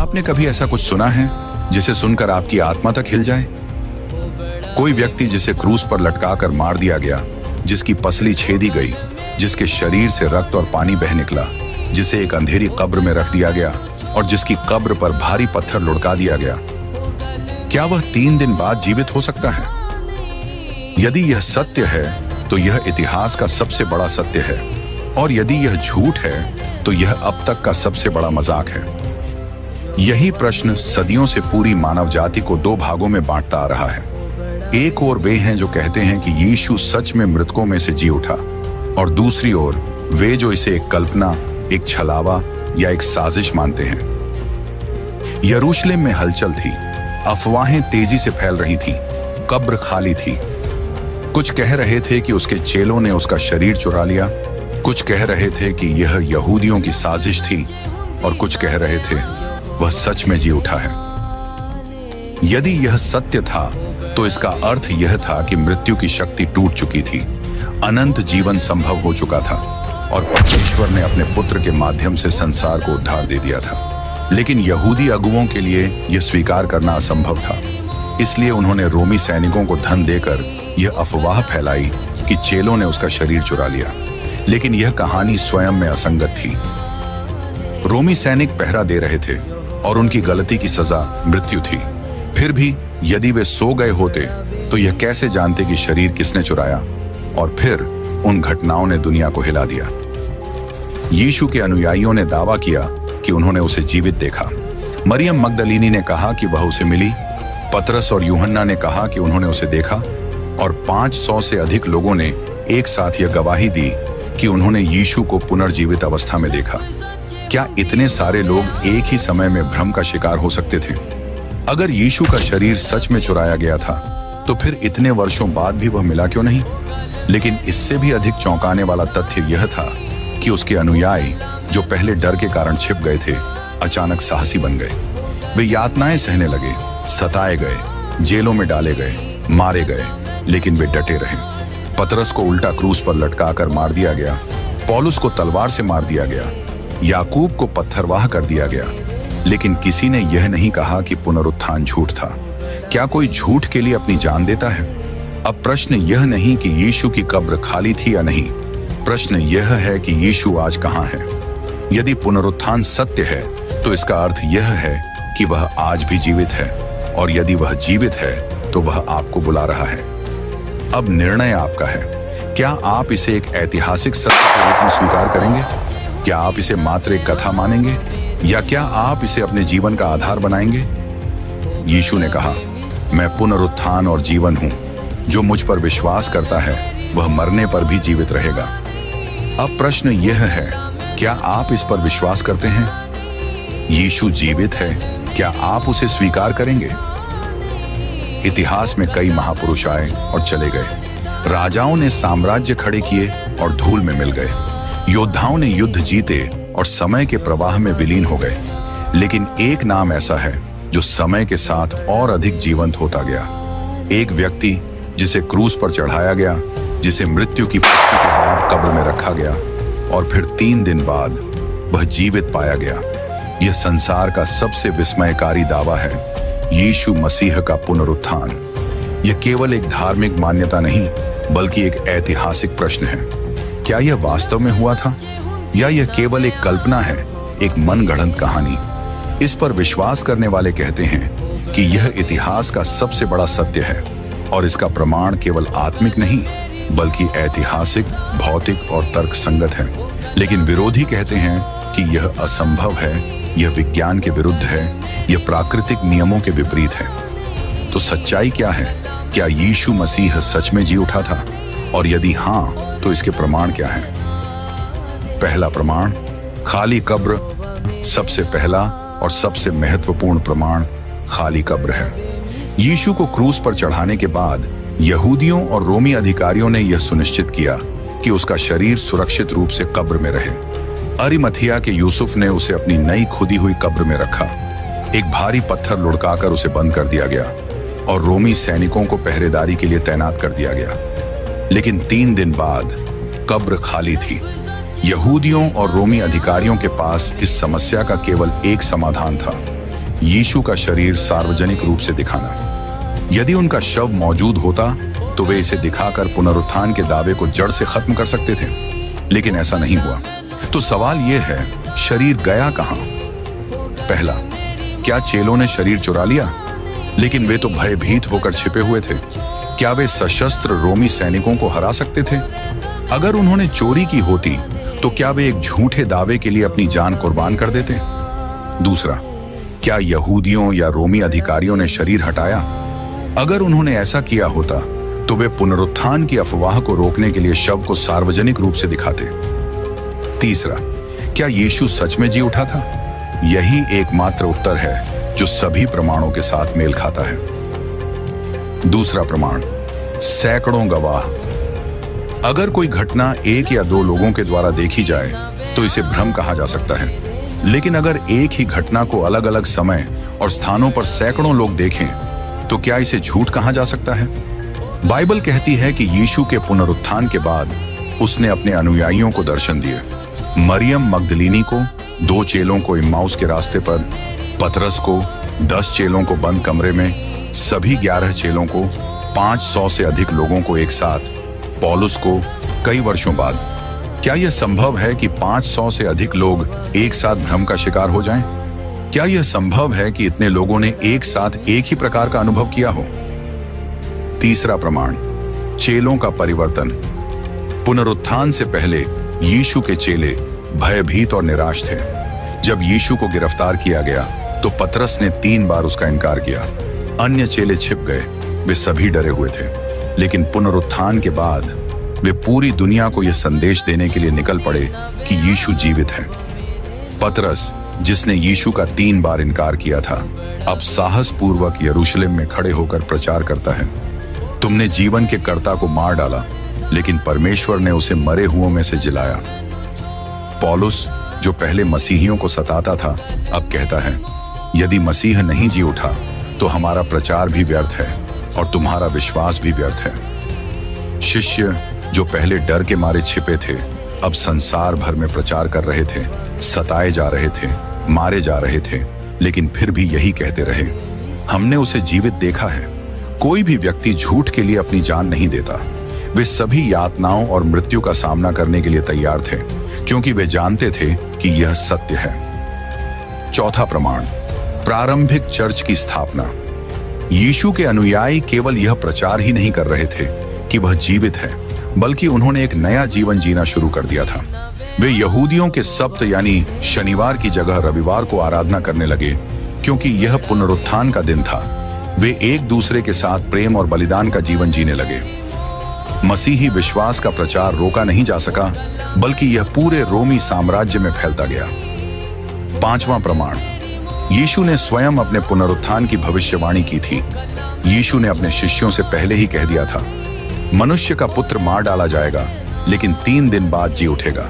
आपने कभी ऐसा कुछ सुना है जिसे सुनकर आपकी आत्मा तक हिल जाए? कोई व्यक्ति जिसे क्रूस पर लटकाकर मार दिया गया, जिसकी पसली छेदी गई, जिसके शरीर से रक्त और पानी बह निकला, जिसे एक अंधेरी कब्र में रख दिया गया और जिसकी कब्र पर भारी पत्थर लुढ़का दिया गया, क्या वह 3 दिन बाद जीवित हो सकता है? यदि यह सत्य है तो यह इतिहास का सबसे बड़ा सत्य है, और यदि यह झूठ है तो यह अब तक का सबसे बड़ा मजाक है। यही प्रश्न सदियों से पूरी मानव जाति को 2 भागों में बांटता आ रहा है। एक ओर वे हैं जो कहते हैं कि यीशु सच में मृतकों में से जी उठा, और दूसरी ओर वे जो इसे एक कल्पना, एक छलावा या एक साजिश मानते हैं। यरूशलेम में हलचल थी, अफवाहें तेजी से फैल रही थीं, कब्र खाली थी। कुछ कह रहे थे कि उसके चेलों ने उसका शरीर चुरा लिया, कुछ कह रहे थे कि यह यहूदियों की साजिश थी, और कुछ कह रहे थे वह सच में जी उठा है। यदि यह सत्य था तो इसका अर्थ यह था कि मृत्यु की शक्ति टूट चुकी थी, अनंत जीवन संभव हो चुका था, और परमेश्वर ने अपने पुत्र के माध्यम से संसार को उद्धार दे दिया था। लेकिन यहूदी अगुओं के लिए यह स्वीकार करना असंभव था। इसलिए उन्होंने रोमी सैनिकों को धन देकर यह अफवाह फैलाई कि चेलों ने उसका शरीर चुरा लिया। लेकिन यह कहानी स्वयं में असंगत थी। रोमी सैनिक पहरा दे रहे थे और उनकी गलती की सजा मृत्यु थी। फिर भी यदि वे सो गए होते तो यह कैसे जानते कि शरीर किसने चुराया? और फिर उन घटनाओं ने दुनिया को हिला दिया। यीशु के अनुयायियों ने दावा किया कि उन्होंने उसे जीवित देखा। मरियम मगदलीनी ने कहा कि वह उसे मिली। पतरस और यूहन्ना ने कहा कि उन्होंने उसे देखा, और 500 से अधिक लोगों ने एक साथ यह गवाही दी कि उन्होंने यीशु को पुनर्जीवित अवस्था में देखा। क्या इतने सारे लोग एक ही समय में भ्रम का शिकार हो सकते थे? अगर यीशु का शरीर सच में चुराया गया था तो फिर इतने वर्षों बाद भी वह मिला क्यों नहीं? लेकिन इससे भी अधिक चौंकाने वाला तथ्य यह था कि उसके अनुयायी, जो पहले डर के कारण छिप गए थे, अचानक साहसी बन गए। वे यातनाएं सहने लगे, सताए गए, जेलों में डाले गए, मारे गए, लेकिन वे डटे रहे। पतरस को उल्टा क्रूस पर लटकाकर मार दिया गया, पौलुस को तलवार से मार दिया गया, याकूब को पत्थरवाह कर दिया गया, लेकिन किसी ने यह नहीं कहा कि पुनरुत्थान झूठ था। क्या कोई झूठ के लिए अपनी जान देता है? अब प्रश्न यह नहीं कि यीशु की कब्र खाली थी या नहीं, प्रश्न यह है कि यीशु आज कहां है। यदि पुनरुत्थान सत्य है तो इसका अर्थ यह है कि वह आज भी जीवित है, और यदि वह जीवित है तो वह आपको बुला रहा है। अब निर्णय आपका है। क्या आप इसे एक ऐतिहासिक सत्य के रूप में स्वीकार करेंगे? क्या आप इसे मात्र एक कथा मानेंगे, या क्या आप इसे अपने जीवन का आधार बनाएंगे? यीशु ने कहा, मैं पुनरुत्थान और जीवन हूं। जो मुझ पर विश्वास करता है वह मरने पर भी जीवित रहेगा। अब प्रश्न यह है, क्या आप इस पर विश्वास करते हैं? यीशु जीवित है, क्या आप उसे स्वीकार करेंगे? इतिहास में कई महापुरुष आए और चले गए। राजाओं ने साम्राज्य खड़े किए और धूल में मिल गए। योद्धाओं ने युद्ध जीते और समय के प्रवाह में विलीन हो गए। लेकिन एक नाम ऐसा है जो समय के साथ और अधिक जीवंत होता गया। एक व्यक्ति जिसे क्रूस पर चढ़ाया गया, जिसे मृत्यु की पुष्टि के बाद कब्र में रखा गया, और फिर 3 दिन बाद वह जीवित पाया गया। यह संसार का सबसे विस्मयकारी दावा है, यीशु मसीह का पुनरुत्थान। यह केवल एक धार्मिक मान्यता नहीं, बल्कि एक ऐतिहासिक प्रश्न है। क्या यह वास्तव में हुआ था, या यह केवल एक कल्पना है, एक मनगढ़ंत कहानी? इस पर विश्वास करने वाले कहते हैं कि यह इतिहास का सबसे बड़ा सत्य है, और इसका प्रमाण केवल आत्मिक नहीं बल्कि ऐतिहासिक, भौतिक और तर्कसंगत है। लेकिन विरोधी कहते हैं कि यह असंभव है, यह विज्ञान के विरुद्ध है, यह प्राकृतिक नियमों के विपरीत है। तो सच्चाई क्या है? क्या यीशु मसीह सच में जी उठा था? और यदि हाँ, तो इसके प्रमाण क्या हैं? पहला प्रमाण, खाली कब्र। सबसे पहला और सबसे महत्वपूर्ण प्रमाण खाली कब्र है। यीशु को क्रूस पर चढ़ाने के बाद यहूदियों और रोमी अधिकारियों ने यह सुनिश्चित किया कि उसका शरीर सुरक्षित रूप से कब्र में रहे। अरिमथिया के यूसुफ ने उसे अपनी नई खुदी हुई कब्र में रखा। एक भारी पत्थर लुढ़काकर उसे बंद कर दिया गया और रोमी सैनिकों को पहरेदारी के लिए तैनात कर दिया गया। लेकिन 3 दिन बाद कब्र खाली थी। यहूदियों और रोमी अधिकारियों के पास इस समस्या का केवल एक समाधान था। यीशु का शरीर सार्वजनिक रूप से दिखाना। यदि उनका शव मौजूद होता तो वे इसे दिखाकर पुनरुत्थान के दावे को जड़ से खत्म कर सकते थे, लेकिन ऐसा नहीं हुआ। तो सवाल यह है, शरीर गया कहां? पहला, क्या चेलों ने शरीर चुरा लिया? लेकिन वे तो भयभीत होकर छिपे हुए थे। क्या वे सशस्त्र रोमी सैनिकों को हरा सकते थे? अगर उन्होंने चोरी की होती तो क्या वे एक झूठे दावे के लिए अपनी जान कुर्बान कर देते? दूसरा, क्या यहूदियों या रोमी अधिकारियों ने शरीर हटाया? अगर उन्होंने ऐसा किया होता तो वे पुनरुत्थान की अफवाह को रोकने के लिए शव को सार्वजनिक रूप से दिखाते। तीसरा, क्या यीशु सच में जी उठा था? यही एकमात्र उत्तर है जो सभी प्रमाणों के साथ मेल खाता है। दूसरा प्रमाण, सैकड़ों गवाह। अगर कोई घटना एक या दो लोगों के द्वारा देखी जाए तो इसे भ्रम कहा जा सकता है, लेकिन अगर एक ही घटना को अलग अलग समय और स्थानों पर सैकड़ों लोग देखें तो क्या इसे झूठ कहा जा सकता है? बाइबल कहती है कि यीशु के पुनरुत्थान के बाद उसने अपने अनुयायियों को दर्शन दिए। मरियम मगदलीनी को, 2 चेलों को इम्माउस के रास्ते पर, पतरस को, 10 चेलों को बंद कमरे में, सभी 11 चेलों को, 500 से अधिक लोगों को एक साथ, पौलुस को कई वर्षों बाद। क्या यह संभव है कि 500 से अधिक लोग एक साथ भ्रम का शिकार हो जाएं? क्या यह संभव है कि इतने लोगों ने एक साथ एक ही प्रकार का अनुभव किया हो? तीसरा प्रमाण, चेलों का परिवर्तन। पुनरुत्थान से पहले यीशु के चेले भयभीत और निराश थे। जब यीशु को गिरफ्तार किया गया तो पतरस ने 3 बार उसका इनकार किया। अन्य चेले छिप गए, वे सभी डरे हुए थे। लेकिन पुनरुत्थान के बाद वे पूरी दुनिया को यह संदेश देने के लिए निकल पड़े कि यीशु जीवित है। पतरस, जिसने यीशु का 3 बार इनकार किया था, अब साहसपूर्वक यरूशलेम में खड़े होकर प्रचार करता है, तुमने जीवन के कर्ता को मार डाला, लेकिन परमेश्वर ने उसे मरे हुओं में से जिलाया। पौलुस, जो पहले मसीहियों को सताता था, अब कहता है, यदि मसीह नहीं जी उठा तो हमारा प्रचार भी व्यर्थ है और तुम्हारा विश्वास भी व्यर्थ है। शिष्य, जो पहले डर के मारे छिपे थे, अब संसार भर में प्रचार कर रहे थे, सताए जा रहे थे, मारे जा रहे थे, लेकिन फिर भी यही कहते रहे, हमने उसे जीवित देखा है। कोई भी व्यक्ति झूठ के लिए अपनी जान नहीं देता। वे सभी यातनाओं और मृत्यु का सामना करने के लिए तैयार थे, क्योंकि वे जानते थे कि यह सत्य है। चौथा प्रमाण, प्रारंभिक चर्च की स्थापना। यीशु के अनुयायी केवल यह प्रचार ही नहीं कर रहे थे कि वह जीवित है, बल्कि उन्होंने एक नया जीवन जीना शुरू कर दिया था। वे यहूदियों के सब्त यानी शनिवार की जगह रविवार को आराधना करने लगे, क्योंकि यह पुनरुत्थान का दिन था। वे एक दूसरे के साथ प्रेम और बलिदान का जीवन जीने लगे। मसीही विश्वास का प्रचार रोका नहीं जा सका, बल्कि यह पूरे रोमी साम्राज्य में फैलता गया। पांचवां प्रमाण, यीशु ने स्वयं अपने पुनरुत्थान की भविष्यवाणी की थी। यीशु ने अपने शिष्यों से पहले ही कह दिया था, मनुष्य का पुत्र मार डाला जाएगा, लेकिन 3 दिन बाद जी उठेगा।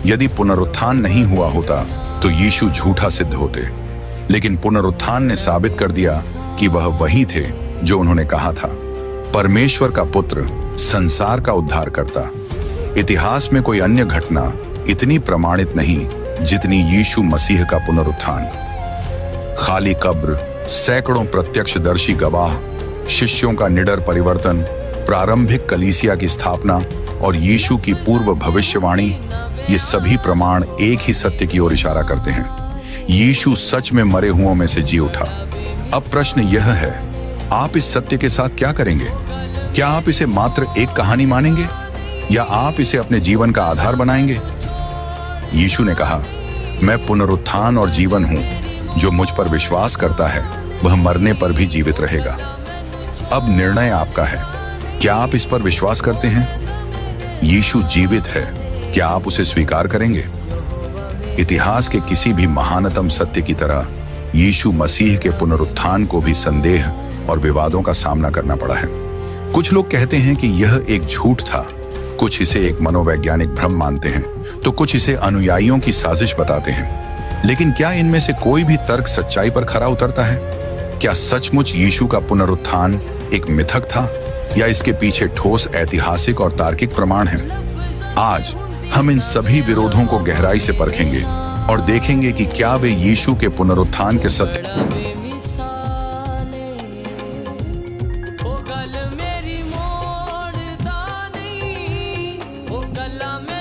यदि पुनरुत्थान नहीं हुआ होता तो यीशु झूठा सिद्ध होते, लेकिन पुनरुत्थान ने साबित कर दिया कि वह वही थे जो उन्होंने कहा था, परमेश्वर का पुत्र, संसार का उद्धार करता। इतिहास में कोई अन्य घटना इतनी प्रमाणित नहीं जितनी यीशु मसीह का पुनरुत्थान। खाली कब्र, सैकड़ों प्रत्यक्षदर्शी गवाह, शिष्यों का निडर परिवर्तन, प्रारंभिक कलीसिया की स्थापना और यीशु की पूर्व भविष्यवाणी, ये सभी प्रमाण एक ही सत्य की ओर इशारा करते हैं, यीशु सच में मरे हुओं में से जी उठा। अब प्रश्न यह है, आप इस सत्य के साथ क्या करेंगे? क्या आप इसे मात्र एक कहानी मानेंगे या आप इसे अपने जीवन का आधार बनाएंगे? यीशु ने कहा, मैं पुनरुत्थान और जीवन हूं, जो मुझ पर विश्वास करता है वह मरने पर भी जीवित रहेगा। अब निर्णय आपका है, क्या आप इस पर विश्वास करते हैं? यीशु जीवित है, क्या आप उसे स्वीकार करेंगे? इतिहास के किसी भी महानतम सत्य की तरह यीशु मसीह के पुनरुत्थान को भी संदेह और विवादों का सामना करना पड़ा है। कुछ लोग कहते हैं कि यह एक झूठ था, कुछ इसे एक मनोवैज्ञानिक भ्रम मानते हैं, तो कुछ इसे अनुयायियों की साजिश बताते हैं। लेकिन क्या इनमें से कोई भी तर्क सच्चाई पर खरा उतरता है? क्या सचमुच यीशु का पुनरुत्थान एक मिथक था या इसके पीछे ठोस ऐतिहासिक और तार्किक प्रमाण हैं? आज हम इन सभी विरोधों को गहराई से परखेंगे और देखेंगे कि क्या वे यीशु के पुनरुत्थान के सत्य गल्ला में